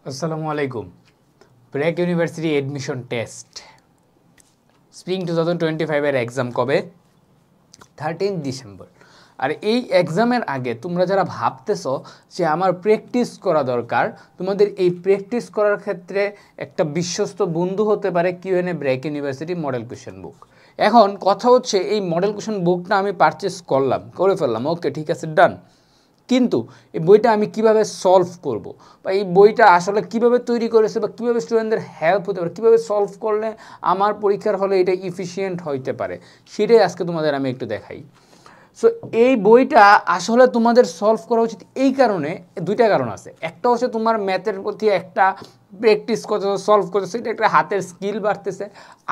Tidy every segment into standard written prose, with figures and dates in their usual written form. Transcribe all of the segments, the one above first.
আসসালামু আলাইকুম। BRAC university admission test spring 2025 এর এক্সাম কবে? 13 ডিসেম্বর। আর এই এক্সামের আগে তোমরা যারা ভাবতেছো যে আমার প্র্যাকটিস করা দরকার, তোমাদের এই প্র্যাকটিস করার ক্ষেত্রে একটা বিশ্বস্ত বন্ধু হতে পারে QnA BRAC university model question book. এখন কথা হচ্ছে এই মডেল কোয়েশ্চেন বুকটা আমি পারচেস করে ফেললাম, ওকে ঠিক আছে, ডান। কিন্তু এই বইটা আমি কিভাবে সলভ করব, বা এই বইটা আসলে কিভাবে তৈরি করেছে, বা কীভাবে স্টুডেন্টদের হেল্প হতে পারে, কীভাবে সলভ করলে আমার পরীক্ষার হলে এটা ইফিসিয়েন্ট হইতে পারে, সেটাই আজকে তোমাদের আমি একটু দেখাই। সো এই বইটা আসলে তোমাদের সলভ করা উচিত এই কারণে, দুইটা কারণ আছে। একটা হচ্ছে তোমার ম্যাথের প্রতি একটা প্র্যাকটিস করতেছে, সলভ করতেছে, এটা একটা হাতের স্কিল বাড়তেছে।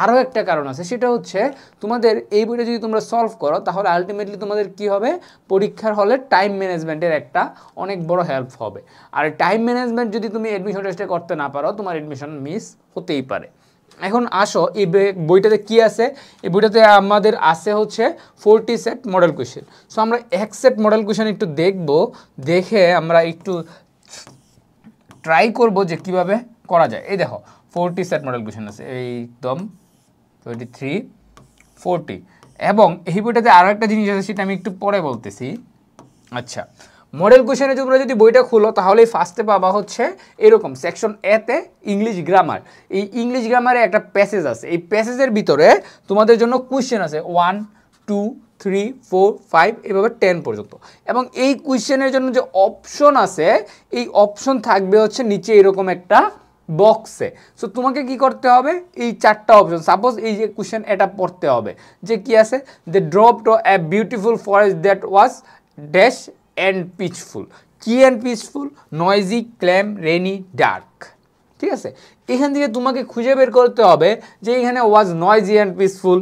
আরও একটা কারণ আছে, সেটা হচ্ছে তোমাদের এই বইটা যদি তোমরা সলভ করো তাহলে আলটিমেটলি তোমাদের কি হবে, পরীক্ষার হলে টাইম ম্যানেজমেন্টের একটা অনেক বড় হেল্প হবে। আর টাইম ম্যানেজমেন্ট যদি তুমি অ্যাডমিশন টেস্টে করতে না পারো, তোমার অ্যাডমিশন মিস হতেই পারে। এখন আসো এই বইটাতে কি আছে। এই বইটাতে আমাদের আছে হচ্ছে 40 সেট মডেল কোয়েশ্চেন। সো আমরা এক সেট মডেল কোয়েশ্চেন একটু দেখব, দেখে আমরা একটু ট্রাই করব যে কিভাবে করা যায়। এই দেখো 40 সেট মডেল কোয়েশ্চেন আছে, একদম 23, 40। এবং এই বইটাতে আরও একটা জিনিস আছে, সেটা আমি একটু পরে বলতেছি। আচ্ছা, মডেল কোয়েশ্চেনে তোমরা যদি বইটা খুলো তাহলে ফার্স্টে পাবা হচ্ছে এরকম সেকশন এতে ইংলিশ গ্রামার। এই ইংলিশ গ্রামারে একটা প্যাসেজ আছে, এই প্যাসেজের ভিতরে তোমাদের জন্য কোয়েশ্চেন আছে 1, 2, 3, 4, 5 এভাবে 10 পর্যন্ত। এবং এই কোয়েশ্চেনের জন্য যে অপশন আছে, এই অপশন থাকবে হচ্ছে নিচে এরকম একটা বক্সে। সো তোমাকে কি করতে হবে, এই চারটা অপশন, সাপোজ এই যে কোয়েশ্চেন এটা পড়তে হবে যে কি আছে, they drop to a beautiful forest that was dash and peaceful. কি and peaceful? Noisy, calm, rainy, dark. ঠিক আছে, এখান থেকে তোমাকে খুঁজে বের করতে হবে যে এখানে was noisy and peaceful,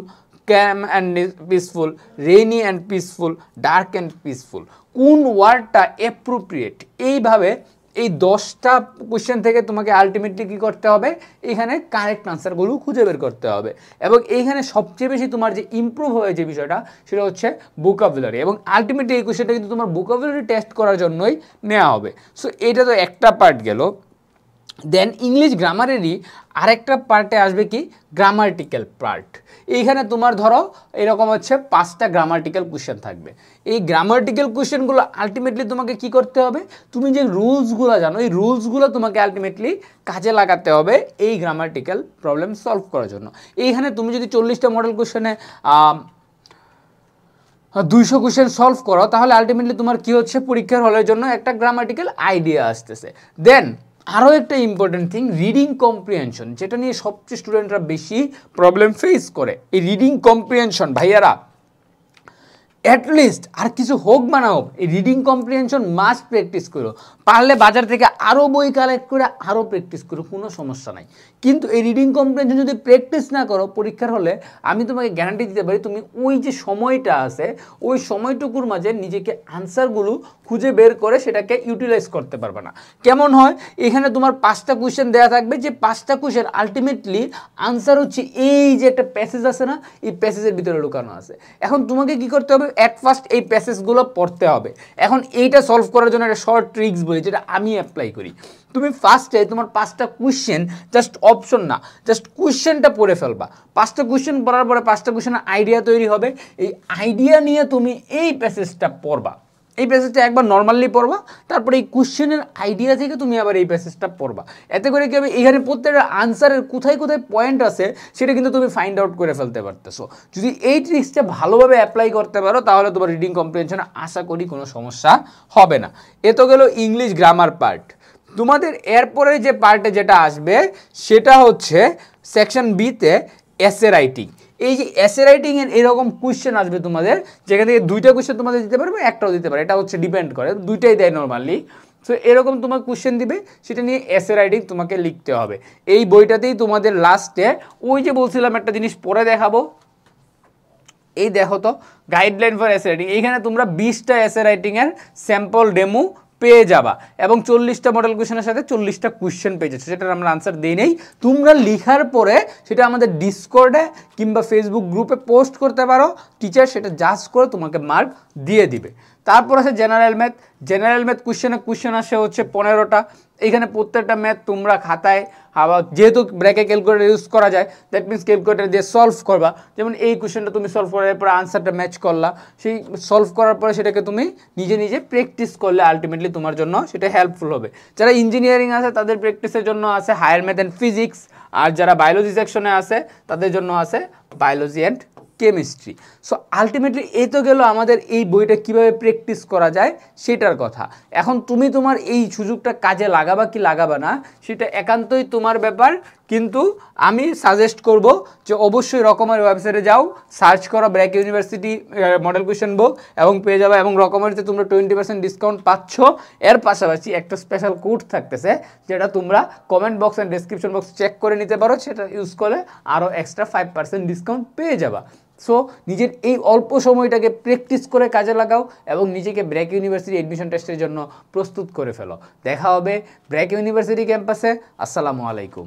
calm and peaceful, rainy and peaceful, dark and peaceful, কোন ওয়ার্ডটা অ্যাপ্রোপ্রিয়েট। এইভাবে এই 10টা কোয়েশ্চেন থেকে তোমাকে আলটিমেটলি কী করতে হবে, এখানে কারেক্ট আনসারগুলো খুঁজে বের করতে হবে। এবং এইখানে সবচেয়ে বেশি তোমার যে ইমপ্রুভ হয়ে যে বিষয়টা, সেটা হচ্ছে ভোকাবুলারি। এবং আলটিমেটলি এই কোয়েশ্চেনটা কিন্তু তোমার ভোকাবুলারি টেস্ট করার জন্যই নেওয়া হবে। সো এটা তো একটা পার্ট গেল। দেন ইংলিশ গ্রামারেরই আরেকটা পার্টে আসবে কি, গ্রামার্টিক্যাল পার্ট। এইখানে তোমার ধরো এরকম হচ্ছে 5টা গ্রামার্টিক্যাল কোয়েশ্চেন থাকবে। এই গ্রামার্টিক্যাল কোয়েশ্চেনগুলো আলটিমেটলি তোমাকে কি করতে হবে, তুমি যে রুলসগুলো জানো, এই রুলসগুলো তোমাকে আলটিমেটলি কাজে লাগাতে হবে এই গ্রামার্টিক্যাল প্রবলেম সলভ করার জন্য। এইখানে তুমি যদি 40টা মডেল কোয়েশ্চেনে 200 কোয়েশ্চেন সলভ করো, তাহলে আলটিমেটলি তোমার কি হচ্ছে, পরীক্ষার হলের জন্য একটা গ্রামার্টিক্যাল আইডিয়া আসতেছে। দেন আরও একটা ইম্পর্টেন্ট থিং, রিডিং কম্প্রিহেনশন, যেটা নিয়ে সবচেয়ে স্টুডেন্টরা বেশি প্রবলেম ফেস করে। এই রিডিং কম্প্রিহেনশন ভাইয়ারা অ্যাটলিস্ট আর কিছু হোক বা না হোক, এই রিডিং কম্প্রিহেনশন মাস্ট প্র্যাকটিস করো। পারলে বাজার থেকে আরও বই কালেক্ট করে আরও প্র্যাকটিস করো, কোনো সমস্যা নাই। কিন্তু এই রিডিং কম্প্রিহেনশন যদি প্র্যাকটিস না করো পরীক্ষার হলে, আমি তোমাকে গ্যারান্টি দিতে পারি তুমি ওই যে সময়টা আছে, ওই সময়টুকুর মাঝে নিজেকে আনসারগুলো খুঁজে বের করে সেটাকে ইউটিলাইজ করতে পারবে না। কেমন হয়, এখানে তোমার 5টা কোয়েশ্চেন দেওয়া থাকবে, যে 5টা কোয়েশ্চেন আলটিমেটলি আনসার হচ্ছে এই যে একটা প্যাসেজ আছে না, এই প্যাসেজের ভিতরে লুকানো আছে। এখন তোমাকে কি করতে হবে, অ্যাট ফার্স্ট এই প্যাসেজগুলো পড়তে হবে। এখন এইটা সলভ করার জন্য একটা শর্ট ট্রিক্স বলি, যেটা আমি অ্যাপ্লাই করি। তুমি ফার্স্টে তোমার 5টা কোয়েশ্চেন, জাস্ট অপশন না, জাস্ট কোয়েশ্চেনটা পড়ে ফেলবা। 5টা কোয়েশ্চেন পড়ার পরে 5টা কোয়েশ্চেনের আইডিয়া তৈরি হবে। এই আইডিয়া নিয়ে তুমি এই প্যাসেজটা পড়বা, এই প্যাসেজটা একবার নর্মালি পড়বা, তারপরে এই কোশ্চেনের আইডিয়া থেকে তুমি আবার এই প্যাসেজটা পড়বা। এতে করে কি হবে, এখানে প্রত্যেকটা আনসারের কোথায় কোথায় পয়েন্ট আছে সেটা কিন্তু তুমি ফাইন্ড আউট করে ফেলতে পারতেছো। যদি এই ট্রিক্সটা ভালোভাবে অ্যাপ্লাই করতে পারো, তাহলে তোমার রিডিং কম্প্রিহেনশনে আশা করি কোনো সমস্যা হবে না। এ তো গেল ইংলিশ গ্রামার পার্ট। তোমাদের এরপরে যে পার্টে যেটা আসবে সেটা হচ্ছে সেকশন বিতে এসে রাইটিং। এই যে এসে রাইটিংয়ের এরকম কোয়েশ্চেন আসবে তোমাদের, যেখান থেকে 2টা কোয়েশ্চেন তোমাদের দিতে পারবে, একটাও দিতে পারে, এটা হচ্ছে ডিপেন্ড করে, 2টাই দেয় নর্মালি। সো এরকম তোমার কোয়েশ্চেন দিবে, সেটা নিয়ে এসে রাইটিং তোমাকে লিখতে হবে। এই বইটাতেই তোমাদের লাস্টে ওই যে বলছিলাম একটা জিনিস পরে দেখাবো, এই দেখো তো গাইডলাইন ফর এসে রাইটিং। এইখানে তোমরা 20টা এসে রাইটিংয়ের স্যাম্পল ডেমো পেয়ে যাবা, এবং 40টা মডেল কোয়েশ্চেনের সাথে 40টা কোয়েশ্চেন পেয়ে যাচ্ছে, সেটার আমরা আনসার দিই নেই। তোমরা লিখার পরে সেটা আমাদের ডিসকর্ডে কিংবা ফেসবুক গ্রুপে পোস্ট করতে পারো, টিচার সেটা জাজ করে তোমাকে মার্ক দিয়ে দিবে। তারপর আছে জেনারেল ম্যাথ কোশ্চেন আসে হচ্ছে 15টা। এইখানে প্রত্যেকটা ম্যাথ তোমরা খাতায় আবার যেহেতু ব্র্যাকে ক্যালকুলেটর ইউজ করা যায়, দ্যাট মিনস ক্যালকুলেটর দিয়ে সলভ করবা। যেমন এই কোশ্চেনটা তুমি সলভ করার পরে আনসারটা ম্যাচ করলা, সেই সলভ করার পরে সেটাকে তুমি নিজে নিজে প্র্যাকটিস করলে আলটিমেটলি তোমার জন্য সেটা হেল্পফুল হবে। যারা ইঞ্জিনিয়ারিং আছে তাদের প্র্যাকটিসের জন্য আছে হায়ার ম্যাথ অ্যান্ড ফিজিক্স, আর যারা বায়োলজি সেকশনে আছে তাদের জন্য আছে biology and chemistry. So ultimately এই তো গেল আমাদের এই বইটা কিভাবে প্র্যাকটিস করা যায় সেটার কথা। এখন তুমি তোমার এই সুযোগটা কাজে লাগাবা কি লাগাবা না সেটা একান্তই তোমার ব্যাপার, কিন্তু আমি সাজেস্ট করব যে অবশ্যই রকমের ওয়েবসাইটে যাও, সার্চ করো ব্র্যাক ইউনিভার্সিটি মডেল কোয়েশ্চেন বুক এবং পেয়ে যাবে, এবং রকমেরিতে তোমরা 20% ডিসকাউন্ট পাচ্ছ। এর পাশাপাশি একটা স্পেশাল কোড থাকতেছে যেটা তোমরা comment box and description box check করে নিতে পারো, সেটা ইউজ করলে আরও এক্সট্রা 5% ডিসকাউন্ট পেয়ে যাবা। সো নিজের এই অল্প সময়টাকে প্র্যাকটিস করে কাজে লাগাও এবং নিজেকে ব্র্যাক ইউনিভার্সিটি এডমিশন টেস্টের জন্য প্রস্তুত করে ফেলো। দেখা হবে ব্র্যাক ইউনিভার্সিটি ক্যাম্পাসে। আসসালামু আলাইকুম।